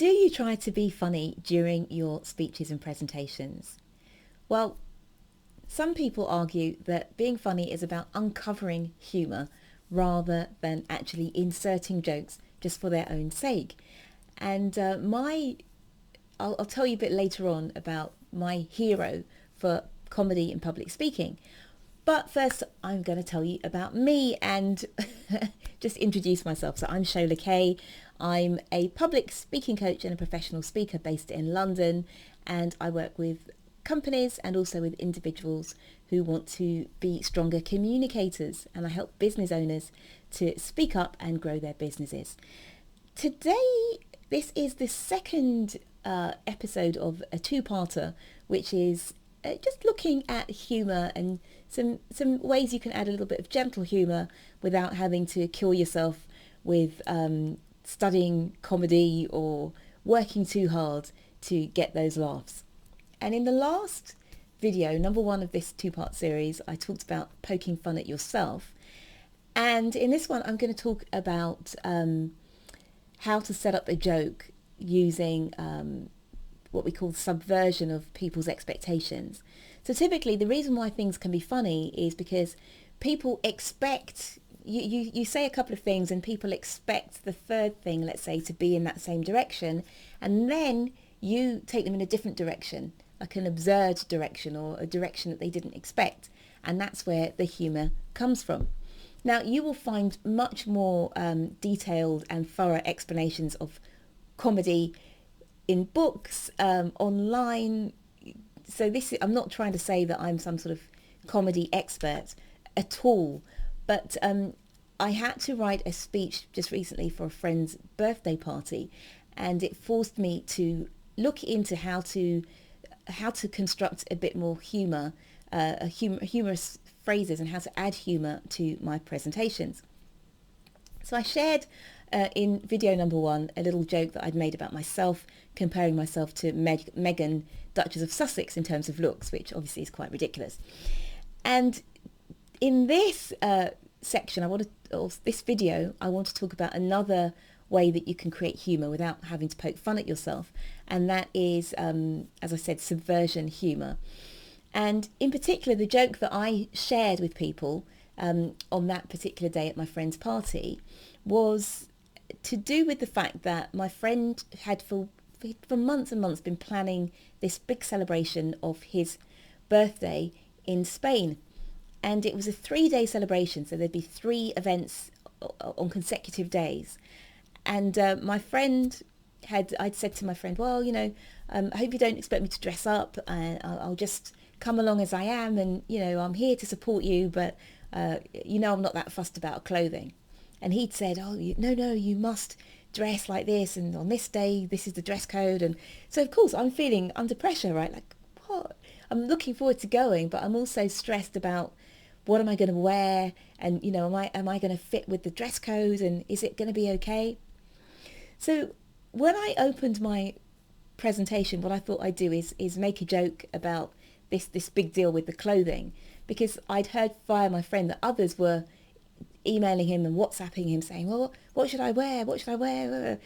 Do you try to be funny during your speeches and presentations? Well, some people argue that being funny is about uncovering humour rather than actually inserting jokes just for their own sake. And I'll tell you a bit later on about my hero for comedy and public speaking. But first, I'm going to tell you about me and just introduce myself. So I'm Shola Kaye. I'm a public speaking coach and a professional speaker based in London, and I work with companies and also with individuals who want to be stronger communicators, and I help business owners to speak up and grow their businesses. Today, this is the second episode of a two-parter, which is just looking at humour and some ways you can add a little bit of gentle humour without having to kill yourself with studying comedy or working too hard to get those laughs. And in the last video, number 1 of this two-part series, I talked about poking fun at yourself. And in this one, I'm going to talk about how to set up a joke using what we call subversion of people's expectations. So typically the reason why things can be funny is because people expect, you say a couple of things and people expect the third thing, let's say, to be in that same direction, and then you take them in a different direction, like an absurd direction or a direction that they didn't expect. And that's where the humour comes from. Now, you will find much more detailed and thorough explanations of comedy in books, online. So I'm not trying to say that I'm some sort of comedy expert at all, but I had to write a speech just recently for a friend's birthday party, and it forced me to look into how to construct a bit more humour, humorous phrases, and how to add humour to my presentations. So I shared in video number 1 a little joke that I'd made about myself, comparing myself to Meghan, Duchess of Sussex, in terms of looks, which obviously is quite ridiculous. And in this section, this video, I want to talk about another way that you can create humour without having to poke fun at yourself, and that is, as I said, subversion humour. And in particular, the joke that I shared with people on that particular day at my friend's party was to do with the fact that my friend had for months and months been planning this big celebration of his birthday in Spain. And it was a 3-day celebration, so there'd be 3 events on consecutive days. And I'd said to my friend, well, I hope you don't expect me to dress up, and I'll just come along as I am, and, I'm here to support you, but, I'm not that fussed about clothing. And he'd said, no, you must dress like this, and on this day, this is the dress code. And so, of course, I'm feeling under pressure, right? Like, what? I'm looking forward to going, but I'm also stressed about what am I going to wear, and, am I going to fit with the dress code, and is it going to be okay? So when I opened my presentation, what I thought I'd do is make a joke about this big deal with the clothing, because I'd heard via my friend that others were emailing him and WhatsApping him saying, well, what should I wear? What should I wear?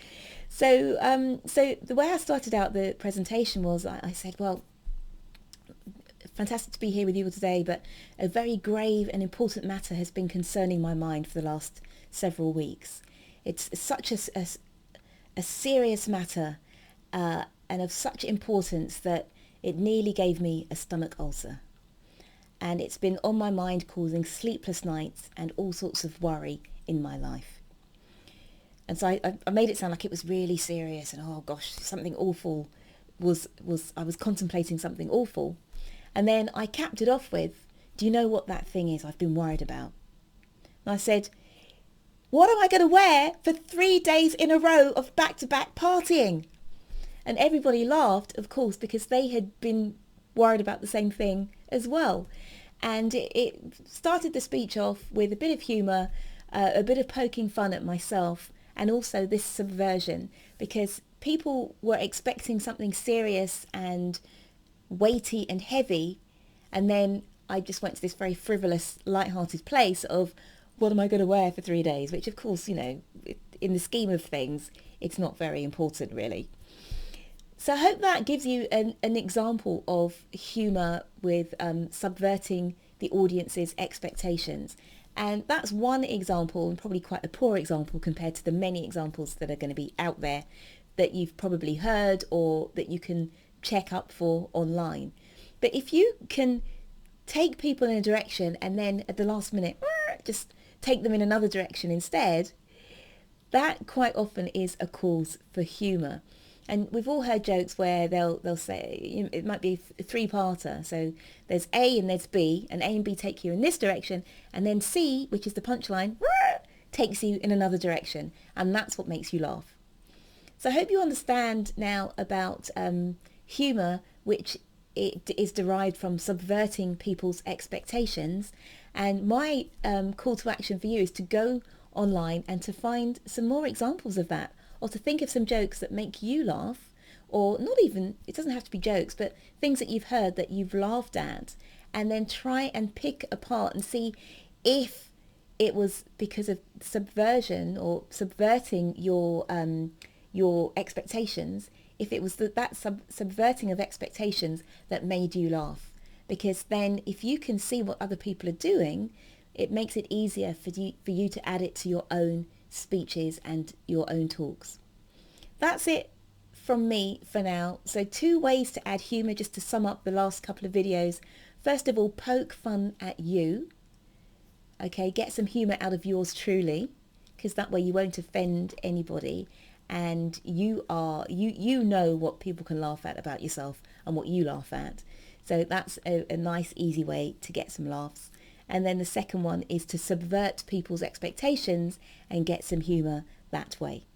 So the way I started out the presentation was I said, well, fantastic to be here with you all today, but a very grave and important matter has been concerning my mind for the last several weeks. It's such a serious matter and of such importance that it nearly gave me a stomach ulcer. And it's been on my mind, causing sleepless nights and all sorts of worry in my life. And so I made it sound like it was really serious, and oh gosh, something awful I was contemplating something awful. And then I capped it off with, do you know what that thing is I've been worried about? And I said, what am I going to wear for 3 days in a row of back-to-back partying? And everybody laughed, of course, because they had been worried about the same thing as well. And it started the speech off with a bit of humour, a bit of poking fun at myself, and also this subversion, because people were expecting something serious and weighty and heavy, and then I just went to this very frivolous, light-hearted place of, what am I going to wear for 3 days? Which, of course, in the scheme of things, it's not very important really. So I hope that gives you an example of humour with subverting the audience's expectations. And that's one example, and probably quite a poor example compared to the many examples that are going to be out there that you've probably heard or that you can check up for online. But if you can take people in a direction and then at the last minute just take them in another direction instead, that quite often is a cause for humour. And we've all heard jokes where they'll say, it might be a three-parter. So there's A and there's B, and A and B take you in this direction, and then C, which is the punchline, takes you in another direction. And that's what makes you laugh. So I hope you understand now about humour, which it is derived from subverting people's expectations. And my call to action for you is to go online and to find some more examples of that, or to think of some jokes that make you laugh, or not even, it doesn't have to be jokes, but things that you've heard that you've laughed at, and then try and pick apart and see if it was because of subversion or subverting your expectations, if it was that subverting of expectations that made you laugh. Because then if you can see what other people are doing, it makes it easier for you to add it to your own speeches and your own talks. That's it from me for now. So 2 ways to add humour, just to sum up the last couple of videos. First of all, poke fun at you. Okay, get some humour out of yours truly, because that way you won't offend anybody, and you know what people can laugh at about yourself and what you laugh at. So that's a nice easy way to get some laughs. And then the second one is to subvert people's expectations and get some humour that way.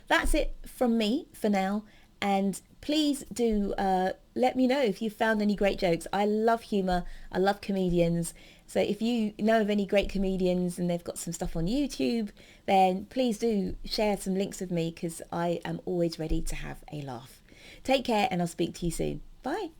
That's it from me for now. And please do let me know if you found any great jokes. I love humour. I love comedians. So if you know of any great comedians and they've got some stuff on YouTube, then please do share some links with me, because I am always ready to have a laugh. Take care, and I'll speak to you soon. Bye.